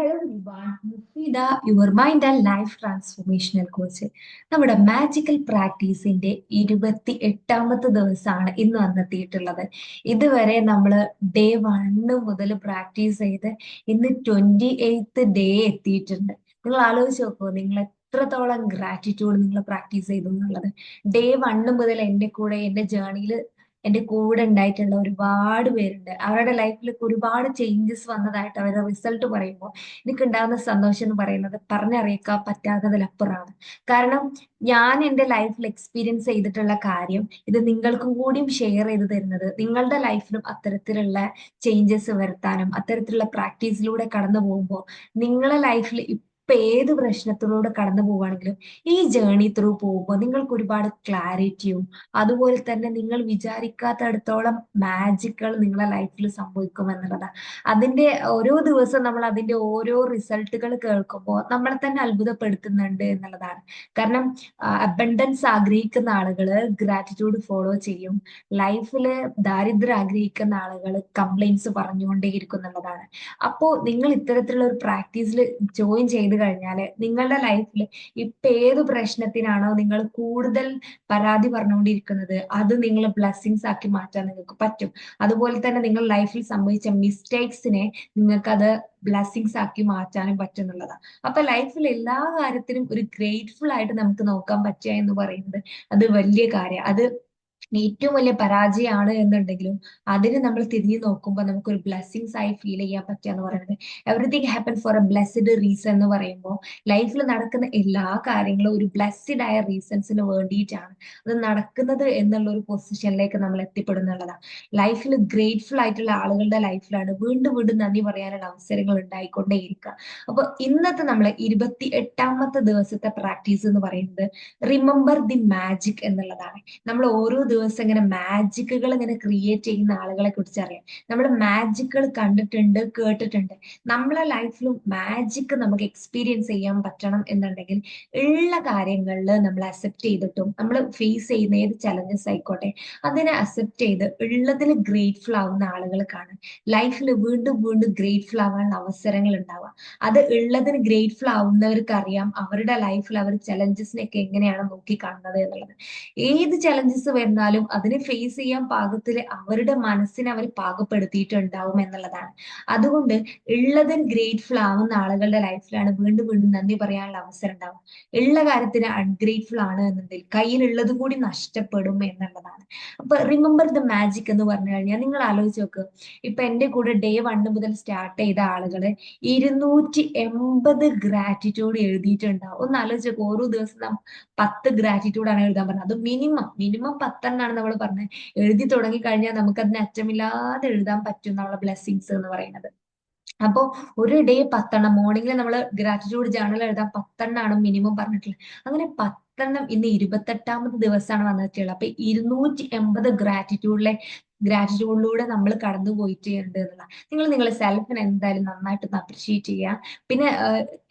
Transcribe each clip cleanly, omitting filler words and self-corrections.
Hello Rivan, Mufeeda your mind and life transformational coach. നമ്മുടെ magical പ്രാക്ടീസിന്റെ 28ാമത്തെ ദിവസമാണ് ഇന്ന് വന്നെത്തിയിട്ടുള്ളത്. ഇതുവരെ നമ്മൾ ഡേ 1 മുതൽ പ്രാക്ടീസ് ചെയ്ത് ഇന്ന് 28th ഡേ എത്തിയിട്ടുണ്ട്. നിങ്ങൾ ആലോചിച്ച് നോക്കുമോ, നിങ്ങൾ എത്രത്തോളം ഗ്രാറ്റിറ്റ്യൂഡ് നിങ്ങൾ പ്രാക്ടീസ് ചെയ്തു എന്നുള്ളത്. ഡേ 1 മുതൽ എൻ്റെ കൂടെ എൻ്റെ ജേർണിയിൽ എന്റെ കൂടെ ഉണ്ടായിട്ടുള്ള ഒരുപാട് പേരുണ്ട്. അവരുടെ ലൈഫിൽ ഒരുപാട് ചേഞ്ചസ് വന്നതായിട്ട് അവരുടെ റിസൾട്ട് പറയുമ്പോൾ എനിക്ക് ഉണ്ടാകുന്ന സന്തോഷം എന്ന് പറയുന്നത് പറഞ്ഞറിയിക്കാൻ പറ്റാത്തതിലപ്പുറമാണ്. കാരണം ഞാൻ എൻ്റെ ലൈഫിൽ എക്സ്പീരിയൻസ് ചെയ്തിട്ടുള്ള കാര്യം ഇത് നിങ്ങൾക്കും കൂടിയും ഷെയർ ചെയ്ത് തരുന്നത് നിങ്ങളുടെ ലൈഫിലും അത്തരത്തിലുള്ള ചേഞ്ചസ് വരുത്താനും അത്തരത്തിലുള്ള പ്രാക്ടീസിലൂടെ കടന്നു പോകുമ്പോൾ നിങ്ങളെ ലൈഫിൽ ഇപ്പൊ ഏത് പ്രശ്നത്തിലൂടെ കടന്നു പോവുകയാണെങ്കിലും ഈ ജേർണി ത്രൂ പോകുമ്പോൾ നിങ്ങൾക്ക് ഒരുപാട് ക്ലാരിറ്റിയും അതുപോലെ തന്നെ നിങ്ങൾ വിചാരിക്കാത്തടത്തോളം മാജിക്കുകൾ നിങ്ങളെ ലൈഫിൽ സംഭവിക്കും എന്നുള്ളതാണ്. അതിന്റെ ഓരോ ദിവസം നമ്മൾ അതിന്റെ ഓരോ റിസൾട്ടുകൾ കേൾക്കുമ്പോൾ നമ്മളെ തന്നെ അത്ഭുതപ്പെടുത്തുന്നുണ്ട് എന്നുള്ളതാണ്. കാരണം അബണ്ടൻസ് ആഗ്രഹിക്കുന്ന ആളുകള് ഗ്രാറ്റിറ്റ്യൂഡ് ഫോളോ ചെയ്യും. ലൈഫില് ദാരിദ്ര്യം ആഗ്രഹിക്കുന്ന ആളുകൾ കംപ്ലൈൻസ് പറഞ്ഞുകൊണ്ടേയിരിക്കും എന്നുള്ളതാണ്. അപ്പോ നിങ്ങൾ ഇത്തരത്തിലുള്ള ഒരു പ്രാക്ടീസിൽ ജോയിൻ ചെയ്ത് കഴിഞ്ഞാല് നിങ്ങളുടെ ലൈഫിൽ ഇപ്പൊ ഏത് പ്രശ്നത്തിനാണോ നിങ്ങൾ കൂടുതൽ പരാതി പറഞ്ഞുകൊണ്ടിരിക്കുന്നത് അത് നിങ്ങൾ ബ്ലെസ്സിങ്സ് ആക്കി മാറ്റാൻ നിങ്ങൾക്ക് പറ്റും. അതുപോലെ തന്നെ നിങ്ങൾ ലൈഫിൽ സംഭവിച്ച മിസ്റ്റേക്സിനെ നിങ്ങൾക്കത് ബ്ലെസ്സിങ്സ് ആക്കി മാറ്റാനും പറ്റുന്നുള്ളതാണ്. അപ്പൊ ലൈഫിൽ എല്ലാ കാര്യത്തിനും ഒരു ഗ്രേറ്റ്ഫുൾ ആയിട്ട് നമുക്ക് നോക്കാൻ പറ്റുക എന്ന് പറയുന്നത് അത് വലിയ കാര്യം. അത് ഏറ്റവും വലിയ പരാജയമാണ് എന്നുണ്ടെങ്കിലും അതിന് നമ്മൾ തിരിഞ്ഞു നോക്കുമ്പോൾ നമുക്കൊരു ബ്ലെസ്സിങ്സ് ആയി ഫീൽ ചെയ്യാൻ പറ്റുക എന്ന് പറയുന്നത് everything happen four A blessed reason എന്ന് പറയുമ്പോൾ ലൈഫിൽ നടക്കുന്ന എല്ലാ കാര്യങ്ങളും ഒരു ബ്ലെസ്ഡ് ആയ റീസൺസിന് വേണ്ടിയിട്ടാണ് അത് നടക്കുന്നത് എന്നുള്ള ഒരു പൊസിഷനിലേക്ക് നമ്മൾ എത്തിപ്പെടുന്നുള്ളതാണ്. ലൈഫിൽ ഗ്രേറ്റ്ഫുൾ ആയിട്ടുള്ള ആളുകളുടെ ലൈഫിലാണ് വീണ്ടും വീണ്ടും നന്ദി പറയാനുള്ള അവസരങ്ങൾ ഉണ്ടായിക്കൊണ്ടേയിരിക്കുക. അപ്പൊ ഇന്നത്തെ നമ്മൾ 28ാമത്തെ ദിവസത്തെ പ്രാക്ടീസ് എന്ന് പറയുന്നത് റിമെമ്പർ ദി മാജിക് എന്നുള്ളതാണ്. നമ്മൾ ഓരോ ദിവസം ഇങ്ങനെ മാജിക്കുകൾ ഇങ്ങനെ ക്രിയേറ്റ് ചെയ്യുന്ന ആളുകളെ കുറിച്ച് അറിയാം. നമ്മൾ മാജിക്കുകൾ കണ്ടിട്ടുണ്ട്, കേട്ടിട്ടുണ്ട്. നമ്മളെ ലൈഫിലും മാജിക് നമുക്ക് എക്സ്പീരിയൻസ് ചെയ്യാൻ പറ്റണം എന്നുണ്ടെങ്കിൽ ഉള്ള കാര്യങ്ങളിൽ നമ്മൾ അക്സെപ്റ്റ് ചെയ്തിട്ടും നമ്മൾ ഫേസ് ചെയ്യുന്ന ഏത് ചലഞ്ചസ് ആയിക്കോട്ടെ അതിനെ അക്സെപ്റ്റ് ചെയ്ത് ഉള്ളതിൽ ഗ്രേറ്റ്ഫുൾ ആവുന്ന ആളുകൾക്കാണ് ലൈഫിൽ വീണ്ടും വീണ്ടും ഗ്രേറ്റ്ഫുൾ ആവാനുള്ള അവസരങ്ങൾ ഉണ്ടാവുക. അത് ഉള്ളതിന് ഗ്രേറ്റ്ഫുൾ ആവുന്നവർക്ക് അറിയാം അവരുടെ ലൈഫിൽ അവർ ചലഞ്ചസിനെയൊക്കെ എങ്ങനെയാണ് നോക്കിക്കാണുന്നത് എന്നുള്ളത്. ഏത് ചലഞ്ചസ് വരുന്നാലും അതിനെ ഫേസ് ചെയ്യാൻ പാകത്തില് അവരുടെ മനസ്സിനെ അവർ പാകപ്പെടുത്തിയിട്ടുണ്ടാവും എന്നുള്ളതാണ്. അതുകൊണ്ട് ഉള്ളതിന് ഗ്രേറ്റ്ഫുൾ ആവുന്ന ആളുകളുടെ ലൈഫിലാണ് വീണ്ടും വീണ്ടും നന്ദി പറയാനുള്ള അവസരം ഉണ്ടാവും. ഉള്ള കാര്യത്തിന് അൺഗ്രേറ്റ്ഫുൾ ആണ് എന്നുണ്ടെങ്കിൽ കയ്യിലുള്ളത് കൂടി നഷ്ടപ്പെടും എന്നുള്ളതാണ്. അപ്പൊ റിമെമ്പർ ദ മാജിക് എന്ന് പറഞ്ഞു കഴിഞ്ഞാൽ നിങ്ങൾ ആലോചിച്ച് നോക്ക്. ഇപ്പൊ എന്റെ കൂടെ ഡേ 1 മുതൽ സ്റ്റാർട്ട് ചെയ്ത ആളുകള് 280 ഗ്രാറ്റിറ്റ്യൂഡ് എഴുതിയിട്ടുണ്ടാവും. ഒന്ന് ആലോചിച്ച് നോക്ക്. ഓരോ ദിവസം 10 ഗ്രാറ്റിറ്റ്യൂഡ് ആണ് എഴുതാൻ പറഞ്ഞത്. അത് മിനിമം മിനിമം 10 നമ്മൾ പറഞ്ഞത്. എഴുതി തുടങ്ങി കഴിഞ്ഞാൽ നമുക്ക് അതിന് അറ്റമില്ലാതെ എഴുതാൻ പറ്റും നമ്മളെ ബ്ലെസ്സിങ്സ് എന്ന് പറയുന്നത്. അപ്പോ ഒരു ഡേ 10 മോർണിംഗിൽ നമ്മൾ ഗ്രാറ്റിറ്റ്യൂഡ് ജേർണൽ എഴുതാൻ 10 മിനിമം പറഞ്ഞിട്ടുള്ളത്. അങ്ങനെ 10 ഇന്ന് 28ാമത്തെ ദിവസമാണ് വന്നിട്ടുള്ളത്. അപ്പൊ 280 ഗ്രാറ്റിറ്റ്യൂഡിലൂടെ നമ്മൾ കടന്നു പോയിട്ടുണ്ട് എന്നുള്ള നിങ്ങൾ നിങ്ങളെ സെൽഫിനെ എന്തായാലും നന്നായിട്ടൊന്ന് അപ്രിഷിയേറ്റ് ചെയ്യുക. പിന്നെ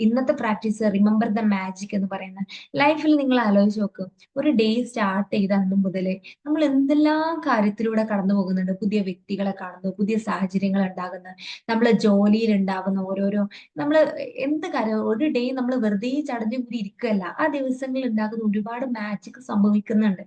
ഇന്നത്തെ പ്രാക്ടീസ് റിമെമ്പർ ദ മാജിക് എന്ന് പറയുന്നത് ലൈഫിൽ നിങ്ങൾ ആലോചിച്ച് നോക്ക്. ഒരു ഡേ സ്റ്റാർട്ട് ചെയ്ത അന്ന് മുതലേ നമ്മൾ എന്തെല്ലാം കാര്യത്തിലൂടെ കടന്നു പോകുന്നുണ്ട്. പുതിയ വ്യക്തികളെ കാണുന്നു, പുതിയ സാഹചര്യങ്ങൾ ഉണ്ടാകുന്നു, നമ്മളെ ജോലിയിൽ ഉണ്ടാകുന്ന ഓരോരോ നമ്മൾ എന്ത് കാര്യം ഒരു ഡേ നമ്മൾ വെറുതെ ചടഞ്ഞു കൂടി ഇരിക്കുകയല്ല. ആ ദിവസങ്ങളിൽ ഉണ്ടാകുന്ന ഒരുപാട് മാജിക് സംഭവിക്കുന്നുണ്ട്.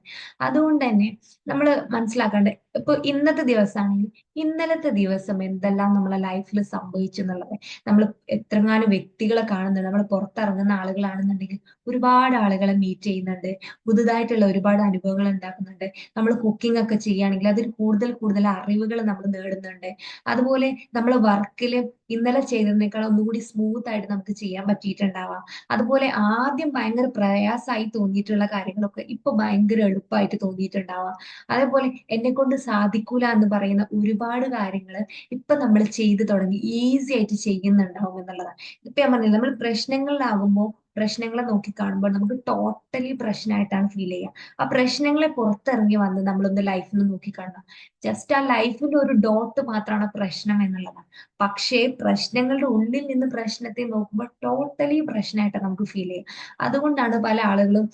അതുകൊണ്ട് തന്നെ നമ്മൾ മനസ്സിലാക്കേണ്ട ഇപ്പൊ ഇന്നത്തെ ദിവസമാണെങ്കിൽ ഇന്നലത്തെ ദിവസം എന്തെല്ലാം നമ്മളെ ലൈഫിൽ സംഭവിച്ചു എന്നുള്ളത് നമ്മൾ എത്രങ്ങാനും വ്യക്തികളെ കാണുന്നുണ്ട്. നമ്മൾ പുറത്തിറങ്ങുന്ന ആളുകളാണെന്നുണ്ടെങ്കിൽ ഒരുപാട് ആളുകളെ മീറ്റ് ചെയ്യുന്നുണ്ട്, പുതുതായിട്ടുള്ള ഒരുപാട് അനുഭവങ്ങൾ ഉണ്ടാക്കുന്നുണ്ട്. നമ്മൾ കുക്കിംഗ് ഒക്കെ ചെയ്യുകയാണെങ്കിൽ അതിൽ കൂടുതൽ കൂടുതൽ അറിവുകൾ നമ്മൾ നേടുന്നുണ്ട്. അതുപോലെ നമ്മൾ വർക്കിൽ ഇന്നലെ ചെയ്തതിനേക്കാൾ ഒന്നുകൂടി സ്മൂത്ത് ആയിട്ട് നമുക്ക് ചെയ്യാൻ പറ്റിയിട്ടുണ്ടാവാം. അതുപോലെ ആദ്യം ഭയങ്കര പ്രയാസമായി തോന്നിയിട്ടുള്ള കാര്യങ്ങളൊക്കെ ഇപ്പൊ ഭയങ്കര എളുപ്പമായിട്ട് തോന്നിയിട്ടുണ്ടാവാം. അതേപോലെ എന്നെ കൊണ്ട് സാധിക്കൂല എന്ന് പറയുന്ന ഒരുപാട് കാര്യങ്ങൾ ഇപ്പൊ നമ്മൾ ചെയ്തു തുടങ്ങി ഈസി ആയിട്ട് ചെയ്യുന്നുണ്ടാവും എന്നുള്ളതാണ്. ഇപ്പൊ ഞാൻ പറഞ്ഞില്ല, നമ്മൾ പ്രശ്നങ്ങളിലാകുമ്പോൾ പ്രശ്നങ്ങളെ നോക്കി കാണുമ്പോൾ നമുക്ക് ടോട്ടലി പ്രശ്നമായിട്ടാണ് ഫീൽ ചെയ്യുക. ആ പ്രശ്നങ്ങളെ പുറത്തിറങ്ങി വന്ന് നമ്മളൊന്ന് ലൈഫിൽ നോക്കി കാണണം. ജസ്റ്റ് ആ ലൈഫിന്റെ ഒരു ഡോട്ട് മാത്രമാണ് പ്രശ്നം എന്നുള്ളതാണ്. പക്ഷേ പ്രശ്നങ്ങളുടെ ഉള്ളിൽ നിന്ന് പ്രശ്നത്തെ നോക്കുമ്പോൾ ടോട്ടലി പ്രശ്നമായിട്ട് നമുക്ക് ഫീൽ ചെയ്യും. അതുകൊണ്ടാണ് പല ആളുകളും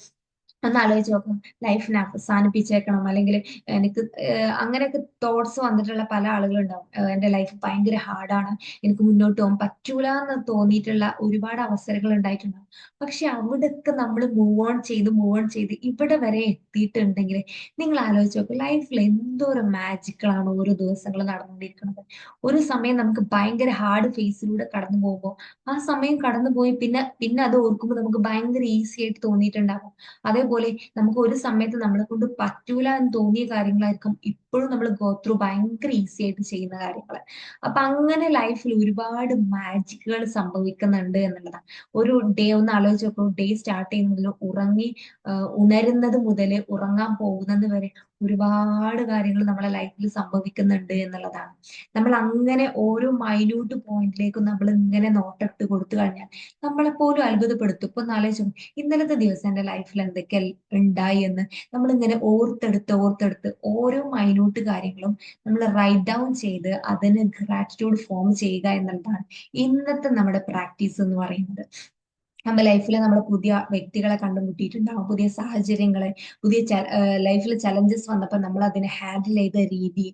ഒന്ന് ആലോചിച്ച് നോക്കും. ലൈഫിനെ അവസാനിപ്പിച്ചേക്കണം, അല്ലെങ്കിൽ എനിക്ക് അങ്ങനെയൊക്കെ തോട്ട്സ് വന്നിട്ടുള്ള പല ആളുകളുണ്ടാവും. എന്റെ ലൈഫ് ഭയങ്കര ഹാർഡാണ്, എനിക്ക് മുന്നോട്ട് പോകാൻ പറ്റൂല എന്ന് തോന്നിയിട്ടുള്ള ഒരുപാട് അവസരങ്ങൾ ഉണ്ടായിട്ടുണ്ടാവും. പക്ഷെ അവിടെയൊക്കെ നമ്മൾ മൂവ് ഓൺ ചെയ്ത് ഇവിടെ വരെ എത്തിയിട്ടുണ്ടെങ്കിൽ നിങ്ങൾ ആലോചിച്ച് നോക്കും, ലൈഫിൽ എന്തോരം മാജിക്കലാണ് ഓരോ ദിവസങ്ങൾ നടന്നുകൊണ്ടിരിക്കുന്നത്. ഒരു സമയം നമുക്ക് ഭയങ്കര ഹാർഡ് ഫേസിലൂടെ കടന്നു പോകുമ്പോൾ ആ സമയം കടന്നുപോയി പിന്നെ പിന്നെ അത് ഓർക്കുമ്പോൾ നമുക്ക് ഭയങ്കര ഈസി ആയിട്ട് തോന്നിയിട്ടുണ്ടാകും. അതേപോലെ നമുക്ക് ഒരു സമയത്ത് നമ്മളെ കൊണ്ട് പറ്റൂല എന്ന് തോന്നിയ കാര്യങ്ങളായിരിക്കും ഇപ്പോഴും നമ്മൾ ഗോ ത്രൂ ഭയങ്കര ഈസി ആയിട്ട് ചെയ്യുന്ന കാര്യങ്ങൾ. അപ്പൊ അങ്ങനെ ലൈഫിൽ ഒരുപാട് മാജിക്കുകൾ സംഭവിക്കുന്നുണ്ട് എന്നുള്ളതാണ്. ഒരു ഡേ ഒന്ന് ആലോചിച്ച് നോക്കൂ, ഡേ സ്റ്റാർട്ട് ചെയ്യുന്നത് മുതൽ ഉണരുന്നത് മുതൽ ഉറങ്ങാൻ പോകുന്നത് വരെ ഒരുപാട് കാര്യങ്ങൾ നമ്മളെ ലൈഫിൽ സംഭവിക്കുന്നുണ്ട് എന്നുള്ളതാണ്. നമ്മൾ അങ്ങനെ ഓരോ മൈന്യൂട്ട് പോയിന്റിലേക്കും നമ്മൾ ഇങ്ങനെ നോട്ടിട്ട് കൊടുത്തു കഴിഞ്ഞാൽ നമ്മളെ പോലും അത്ഭുതപ്പെടുത്തും. ഇപ്പൊ ഒന്ന് ആലോചിച്ച് നോക്കൂ, ഇന്നലത്തെ ദിവസം എന്റെ ലൈഫിൽ എന്തൊക്കെ ഉണ്ടായി എന്ന് നമ്മളിങ്ങനെ ഓർത്തെടുത്ത് ഓരോ മൈന്യൂട്ട് കാര്യങ്ങളും നമ്മൾ റൈറ്റ് ഡൗൺ ചെയ്ത് അതിന് ഗ്രാറ്റിറ്റ്യൂഡ് ഫോം ചെയ്യുക എന്നുള്ളതാണ് ഇന്നത്തെ നമ്മുടെ പ്രാക്ടീസ് എന്ന് പറയുന്നത്. നമ്മുടെ ലൈഫിൽ നമ്മൾ പുതിയ വ്യക്തികളെ കണ്ടുമുട്ടിയിട്ടുണ്ടാവും, പുതിയ സാഹചര്യങ്ങളെ, പുതിയ ലൈഫിൽ ചലഞ്ചസ് വന്നപ്പോൾ നമ്മൾ അതിനെ ഹാൻഡിൽ ചെയ്ത രീതി,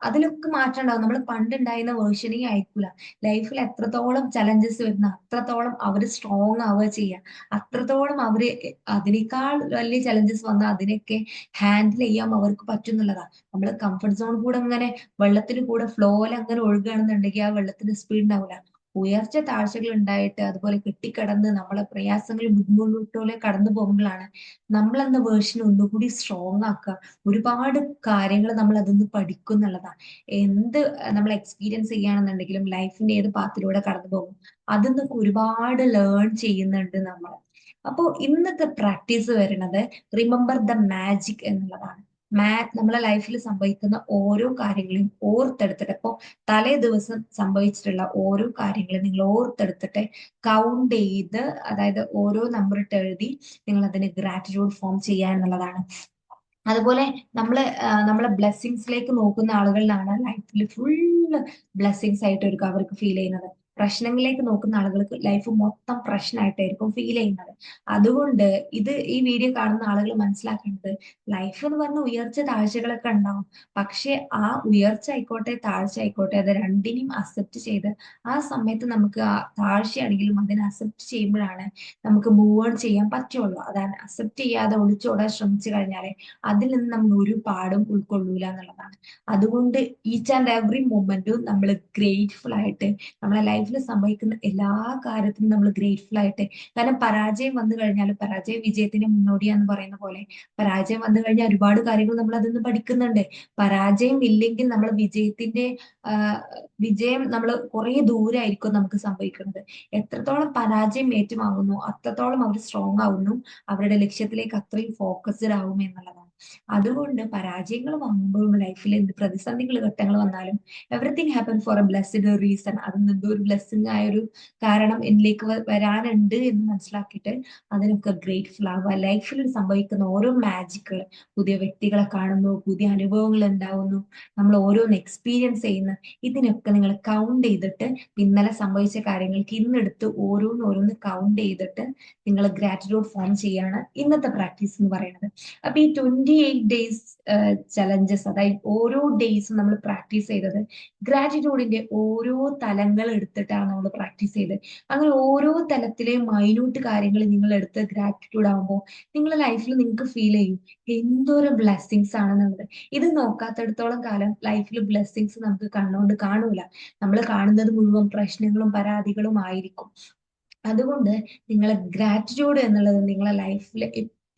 അതിലൊക്കെ മാറ്റം ഉണ്ടാവും. നമ്മൾ പണ്ടുണ്ടായിരുന്ന വേർഷനേ ആയിരിക്കില്ല. ലൈഫിൽ എത്രത്തോളം ചലഞ്ചസ് വരുന്ന അത്രത്തോളം അവർ സ്ട്രോങ് ആവുക ചെയ്യുക, അത്രത്തോളം അവര് അതിനേക്കാൾ വലിയ ചലഞ്ചസ് വന്ന അതിനൊക്കെ ഹാൻഡിൽ ചെയ്യാൻ അവർക്ക് പറ്റുന്നുള്ളതാണ്. നമ്മൾ കംഫർട്ട് സോൺ കൂടെ അങ്ങനെ വെള്ളത്തിൽ കൂടെ ഫ്ലോയിൽ അങ്ങനെ ഒഴുകുകയാണെന്നുണ്ടെങ്കിൽ ആ വെള്ളത്തിന് സ്പീഡ് ഉണ്ടാവില്ല. ഉയർച്ച താഴ്ചകൾ ഉണ്ടായിട്ട് അതുപോലെ കെട്ടിക്കടന്ന് നമ്മളെ പ്രയാസങ്ങൾ ബുദ്ധിമുട്ടുകളെ കടന്നു പോകുമ്പോഴാണ് നമ്മൾ എന്ന വേർഷൻ ഒന്നുകൂടി സ്ട്രോങ് ആക്കുക. ഒരുപാട് കാര്യങ്ങൾ നമ്മൾ അതിന്ന് പഠിക്കും എന്നുള്ളതാണ്. എന്ത് നമ്മൾ എക്സ്പീരിയൻസ് ചെയ്യുകയാണെന്നുണ്ടെങ്കിലും ലൈഫിന്റെ ഏത് പാത്തിലൂടെ കടന്നു പോകും അതിന്നൊക്കെ ഒരുപാട് ലേൺ ചെയ്യുന്നുണ്ട് നമ്മൾ. അപ്പോൾ ഇന്നത്തെ പ്രാക്ടീസ് വരുന്നത് റിമെമ്പർ ദ മാജിക് എന്നുള്ളതാണ്. നമ്മളെ ലൈഫിൽ സംഭവിക്കുന്ന ഓരോ കാര്യങ്ങളെയും ഓർത്തെടുത്തിട്ട്, ഇപ്പൊ തലേ ദിവസം സംഭവിച്ചിട്ടുള്ള ഓരോ കാര്യങ്ങളും നിങ്ങൾ ഓർത്തെടുത്തിട്ട് കൗണ്ട് ചെയ്ത്, അതായത് ഓരോ നമ്പർ ഇട്ട് എഴുതി നിങ്ങൾ അതിന് ഗ്രാറ്റിറ്റ്യൂഡ് ഫോം ചെയ്യുക എന്നുള്ളതാണ്. അതുപോലെ നമ്മളെ ബ്ലെസ്സിങ്സിലേക്ക് നോക്കുന്ന ആളുകളിലാണ് ലൈഫിൽ ഫുള്ള് ബ്ലെസ്സിങ്സ് ആയിട്ടായിരിക്കും അവർക്ക് ഫീൽ ചെയ്യുന്നത്. പ്രശ്നങ്ങളിലേക്ക് നോക്കുന്ന ആളുകൾക്ക് ലൈഫ് മൊത്തം പ്രശ്നമായിട്ടായിരിക്കും ഫീൽ ചെയ്യുന്നത്. അതുകൊണ്ട് ഈ വീഡിയോ കാണുന്ന ആളുകൾ മനസ്സിലാക്കേണ്ടത്, ലൈഫ് എന്ന് പറഞ്ഞ ഉയർച്ച താഴ്ചകളൊക്കെ ഉണ്ടാവും. പക്ഷെ ആ ഉയർച്ച ആയിക്കോട്ടെ താഴ്ച ആയിക്കോട്ടെ അത് രണ്ടിനെയും അക്സെപ്റ്റ് ചെയ്ത് ആ സമയത്ത് നമുക്ക് ആ താഴ്ചയാണെങ്കിലും അതിനെ അക്സെപ്റ്റ് ചെയ്യുമ്പോഴാണ് നമുക്ക് മൂവ് ഓൺ ചെയ്യാൻ പറ്റുള്ളൂ. അതാണ്, അക്സെപ്റ്റ് ചെയ്യാതെ ഒളിച്ചോടാൻ ശ്രമിച്ചു കഴിഞ്ഞാൽ അതിൽ നിന്ന് നമ്മൾ ഒരു പാടും ഉൾക്കൊള്ളൂല എന്നുള്ളതാണ്. അതുകൊണ്ട് ഈച്ച് ആൻഡ് എവറി മൊമെന്റും നമ്മൾ ഗ്രേറ്റ്ഫുൾ ആയിട്ട്, നമ്മളെ ലൈഫിൽ സംഭവിക്കുന്ന എല്ലാ കാര്യത്തിനും നമ്മൾ ഗ്രേറ്റ്ഫുൾ ആയിട്ട്, കാരണം പരാജയം വന്നു കഴിഞ്ഞാൽ പരാജയം വിജയത്തിന് മുന്നോടിയാന്ന് പറയുന്ന പോലെ പരാജയം വന്നു കഴിഞ്ഞാൽ ഒരുപാട് കാര്യങ്ങൾ നമ്മൾ അതിൽ നിന്ന് പഠിക്കുന്നുണ്ട്. പരാജയം ഇല്ലെങ്കിൽ നമ്മൾ വിജയം നമ്മൾ കുറെ ദൂരമായിരിക്കും നമുക്ക് സംഭവിക്കുന്നത്. എത്രത്തോളം പരാജയം ഏറ്റുവാങ്ങുന്നു അത്രത്തോളം അവർ സ്ട്രോങ് ആവുന്നു, അവരുടെ ലക്ഷ്യത്തിലേക്ക് അത്രയും ഫോക്കസ്ഡ് ആവും എന്നുള്ളതാണ്. അതുകൊണ്ട് പരാജയങ്ങൾ വന്നുമ്പോഴും ലൈഫിൽ എന്ത് പ്രതിസന്ധികൾ ഘട്ടങ്ങൾ വന്നാലും everything happen four A blessed reason, അതിന് എന്തോ ഒരു ബ്ലെസ്സിങ് ആയ ഒരു കാരണം എന്നിലേക്ക് വരാനുണ്ട് എന്ന് മനസ്സിലാക്കിയിട്ട് അതിനൊക്കെ ഗ്രേറ്റ്ഫുൾ ആവുക. ലൈഫിൽ സംഭവിക്കുന്ന ഓരോ മാജിക്കുകൾ, പുതിയ വ്യക്തികളെ കാണുന്നു, പുതിയ അനുഭവങ്ങൾ ഉണ്ടാവുന്നു, നമ്മൾ ഓരോന്ന് എക്സ്പീരിയൻസ് ചെയ്യുന്നു, ഇതിനൊക്കെ നിങ്ങൾ കൗണ്ട് ചെയ്തിട്ട് ഇന്നലെ സംഭവിച്ച കാര്യങ്ങൾക്ക് ഇന്നെടുത്ത് ഓരോന്ന് കൗണ്ട് ചെയ്തിട്ട് നിങ്ങൾ ഗ്രാറ്റിറ്റ്യൂഡ് ഫോം ചെയ്യാണ് ഇന്നത്തെ പ്രാക്ടീസ് എന്ന് പറയുന്നത്. അപ്പൊ ഈ 28 ഡേയ്സ് ചലഞ്ചസ്, അതായത് ഓരോ ഡേയ്സും നമ്മൾ പ്രാക്ടീസ് ചെയ്തത് ഗ്രാറ്റിറ്റ്യൂഡിന്റെ ഓരോ തലങ്ങൾ എടുത്തിട്ടാണ് നമ്മൾ പ്രാക്ടീസ് ചെയ്തത്. അങ്ങനെ ഓരോ തലത്തിലെയും മൈന്യൂട്ട് കാര്യങ്ങൾ നിങ്ങൾ എടുത്ത് ഗ്രാറ്റിറ്റ്യൂഡ് ആകുമ്പോൾ നിങ്ങളുടെ ലൈഫിൽ നിങ്ങൾക്ക് ഫീൽ ചെയ്യും എന്തോരം ബ്ലെസ്സിങ്സ് ആണെന്നുള്ളത്. ഇത് നോക്കാത്തിടത്തോളം കാലം ലൈഫിൽ ബ്ലെസ്സിങ്സ് നമുക്ക് കണ്ണുകൊണ്ട് കാണൂല. നമ്മൾ കാണുന്നത് മുഴുവൻ പ്രശ്നങ്ങളും പരാതികളും ആയിരിക്കും. അതുകൊണ്ട് നിങ്ങൾ ഗ്രാറ്റിറ്റ്യൂഡ് എന്നുള്ളത് നിങ്ങളെ ലൈഫിൽ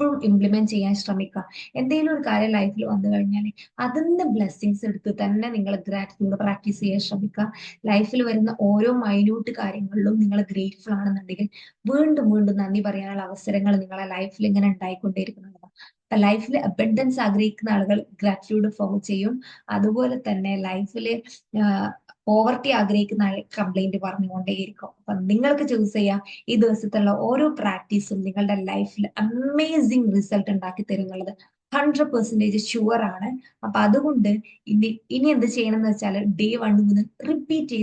എപ്പോഴും ഇംപ്ലിമെന്റ് ചെയ്യാൻ ശ്രമിക്കുക. എന്തെങ്കിലും ഒരു കാര്യം ലൈഫിൽ വന്നു കഴിഞ്ഞാൽ അതിന്റെ ബ്ലെസ്സിങ്സ് എടുത്ത് തന്നെ നിങ്ങൾ ഗ്രാറ്റിറ്റ്യൂഡ് പ്രാക്ടീസ് ചെയ്യാൻ ശ്രമിക്കുക. ലൈഫിൽ വരുന്ന ഓരോ മൈന്യൂട്ട് കാര്യങ്ങളിലും നിങ്ങൾ ഗ്രേറ്റ്ഫുൾ ആണെന്നുണ്ടെങ്കിൽ വീണ്ടും വീണ്ടും നന്ദി പറയാനുള്ള അവസരങ്ങൾ നിങ്ങളെ ലൈഫിൽ ഇങ്ങനെ ഉണ്ടായിക്കൊണ്ടേയിരിക്കുന്നതാണ്. അപ്പൊ ലൈഫിൽ അബൻഡൻസ് ആഗ്രഹിക്കുന്ന ആളുകൾ ഗ്രാറ്റിറ്റ്യൂഡ് ഫോം ചെയ്യും. അതുപോലെ തന്നെ ലൈഫില് പോവർട്ടി ആഗ്രഹിക്കുന്ന ആൾ കംപ്ലൈന്റ് പറഞ്ഞുകൊണ്ടേയിരിക്കും. അപ്പൊ നിങ്ങൾക്ക് ചൂസ് ചെയ്യാം ഈ ദിവസത്തുള്ള ഓരോ പ്രാക്ടീസും നിങ്ങളുടെ ലൈഫിൽ അമേസിങ് റിസൾട്ട് ഉണ്ടാക്കി തരും എന്നുള്ളത് 100% ഷുവർ ആണ്. അപ്പൊ അതുകൊണ്ട് ഇനി ഇനി എന്ത് ചെയ്യണം എന്ന് വെച്ചാൽ ഡേ 1 മുതൽ റിപ്പീറ്റ്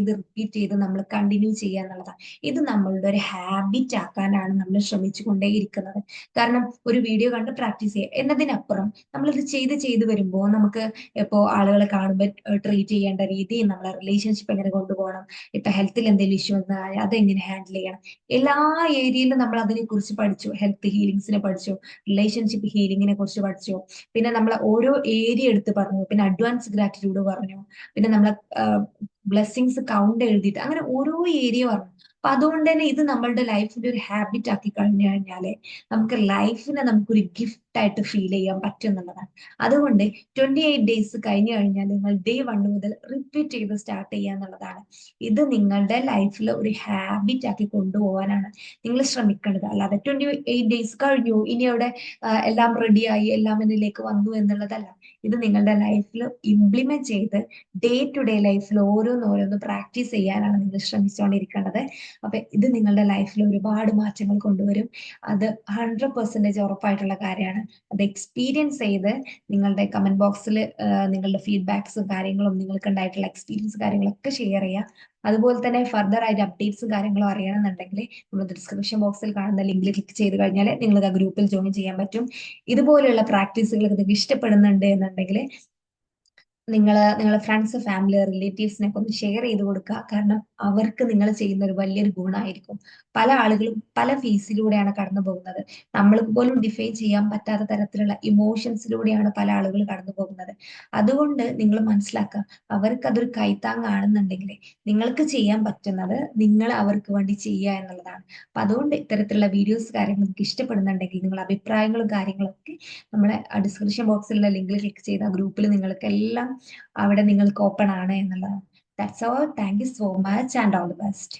ചെയ്ത് നമ്മൾ കണ്ടിന്യൂ ചെയ്യുക എന്നുള്ളതാണ്. ഇത് നമ്മളുടെ ഒരു ഹാബിറ്റ് ആക്കാനാണ് നമ്മൾ ശ്രമിച്ചു കൊണ്ടേയിരിക്കുന്നത്. കാരണം ഒരു വീഡിയോ കണ്ട് പ്രാക്ടീസ് ചെയ്യുക എന്നതിനപ്പുറം നമ്മളിത് ചെയ്ത് വരുമ്പോൾ നമുക്ക് ഇപ്പോൾ ആളുകളെ കാണുമ്പോൾ ട്രീറ്റ് ചെയ്യേണ്ട രീതി, നമ്മളെ റിലേഷൻഷിപ്പ് എങ്ങനെ കൊണ്ടുപോകണം, ഇപ്പൊ ഹെൽത്തിൽ എന്തെങ്കിലും ഇഷ്യൂ വന്നാൽ അതെങ്ങനെ ഹാൻഡിൽ ചെയ്യണം, എല്ലാ ഏരിയയിലും നമ്മൾ അതിനെ കുറിച്ച് പഠിച്ചു. ഹെൽത്ത് ഹീലിങ്സിനെ പഠിച്ചു, റിലേഷൻഷിപ്പ് ഹീലിങ്ങിനെ കുറിച്ച് പഠിച്ചു, പിന്നെ നമ്മൾ ഓരോ ഏരിയ എടുത്ത് പറഞ്ഞു, പിന്നെ അഡ്വാൻസ് ഗ്രാറ്റിറ്റ്യൂഡ് പറഞ്ഞു, പിന്നെ നമ്മളെ ബ്ലെസ്സിങ്സ് കൗണ്ട് എഴുതിയിട്ട് അങ്ങനെ ഓരോ ഏരിയ പറഞ്ഞു. അപ്പൊ അതുകൊണ്ട് തന്നെ ഇത് നമ്മളുടെ ലൈഫിന്റെ ഒരു ഹാബിറ്റ് ആക്കി കഴിഞ്ഞു കഴിഞ്ഞാല് നമുക്ക് ലൈഫിനെ നമുക്കൊരു ഗിഫ്റ്റ് ആയിട്ട് ഫീൽ ചെയ്യാൻ പറ്റും എന്നുള്ളതാണ്. അതുകൊണ്ട് 28 ഡേയ്സ് കഴിഞ്ഞു കഴിഞ്ഞാൽ നിങ്ങൾ ഡേ 1 മുതൽ റിപ്പീറ്റ് ചെയ്ത് സ്റ്റാർട്ട് ചെയ്യുക എന്നുള്ളതാണ്. ഇത് നിങ്ങളുടെ ലൈഫിൽ ഒരു ഹാബിറ്റ് ആക്കി കൊണ്ടുപോകാനാണ് നിങ്ങൾ ശ്രമിക്കേണ്ടത്. അല്ലാതെ 28 ഡേയ്സ് കഴിഞ്ഞു ഇനി അവിടെ എല്ലാം റെഡിയായി എല്ലാം എന്നിലേക്ക് വന്നു എന്നുള്ളതല്ല. ഇത് നിങ്ങളുടെ ലൈഫിൽ ഇംപ്ലിമെന്റ് ചെയ്ത് ഡേ ലൈഫിൽ ഓരോന്നോരോന്ന് പ്രാക്ടീസ് ചെയ്യാനാണ് നിങ്ങൾ ശ്രമിച്ചുകൊണ്ടിരിക്കേണ്ടത്. അപ്പൊ ഇത് നിങ്ങളുടെ ലൈഫിൽ ഒരുപാട് മാറ്റങ്ങൾ കൊണ്ടുവരും. അത് 100% ഉറപ്പായിട്ടുള്ള കാര്യമാണ്. അത് എക്സ്പീരിയൻസ് ചെയ്ത് നിങ്ങളുടെ കമന്റ് ബോക്സിൽ നിങ്ങളുടെ ഫീഡ്ബാക്സും കാര്യങ്ങളും നിങ്ങൾക്ക് ഉണ്ടായിട്ടുള്ള എക്സ്പീരിയൻസ് കാര്യങ്ങളൊക്കെ ഷെയർ ചെയ്യുക. അതുപോലെ തന്നെ ഫർദർ ആയിട്ട് അപ്ഡേറ്റ്സും കാര്യങ്ങളും അറിയണമെന്നുണ്ടെങ്കിൽ നമ്മൾ ഡിസ്ക്രിപ്ഷൻ ബോക്സിൽ കാണുന്ന ലിങ്കിൽ ക്ലിക്ക് ചെയ്ത് കഴിഞ്ഞാൽ നിങ്ങൾക്ക് ആ ഗ്രൂപ്പിൽ ജോയിൻ ചെയ്യാൻ പറ്റും. ഇതുപോലെയുള്ള പ്രാക്ടീസുകൾ നിങ്ങൾക്ക് ഇഷ്ടപ്പെടുന്നുണ്ട് എന്നുണ്ടെങ്കിൽ നിങ്ങളെ ഫ്രണ്ട്സ്, ഫാമിലി, റിലേറ്റീവ്സിനൊക്കെ ഒന്ന് ഷെയർ ചെയ്ത് കൊടുക്കുക. കാരണം അവർക്ക് നിങ്ങൾ ചെയ്യുന്ന ഒരു വലിയൊരു ഗുണമായിരിക്കും. പല ആളുകളും പല ഫേസിലൂടെയാണ് കടന്നു പോകുന്നത്. നമ്മൾക്ക് പോലും ഡിഫൈൻ ചെയ്യാൻ പറ്റാത്ത തരത്തിലുള്ള ഇമോഷൻസിലൂടെയാണ് പല ആളുകൾ കടന്നു പോകുന്നത്. അതുകൊണ്ട് നിങ്ങൾ മനസ്സിലാക്കുക, അവർക്ക് അതൊരു കൈത്താങ്ങാണെന്നുണ്ടെങ്കിൽ നിങ്ങൾക്ക് ചെയ്യാൻ പറ്റുന്നത് നിങ്ങൾ അവർക്ക് വേണ്ടി ചെയ്യുക എന്നുള്ളതാണ്. അപ്പൊ അതുകൊണ്ട് ഇത്തരത്തിലുള്ള വീഡിയോസ് കാര്യങ്ങൾ നിങ്ങൾക്ക് ഇഷ്ടപ്പെടുന്നുണ്ടെങ്കിൽ നിങ്ങളുടെ അഭിപ്രായങ്ങളും കാര്യങ്ങളൊക്കെ നമ്മുടെ ഡിസ്ക്രിപ്ഷൻ ബോക്സിലുള്ള ലിങ്കിൽ ക്ലിക്ക് ചെയ്ത ഗ്രൂപ്പിൽ നിങ്ങൾക്ക് എല്ലാം അവിടെ നിങ്ങൾക്ക് ഓപ്പൺ ആണ് എന്നുള്ളതാണ്. That's all. Thank you so much and all the best.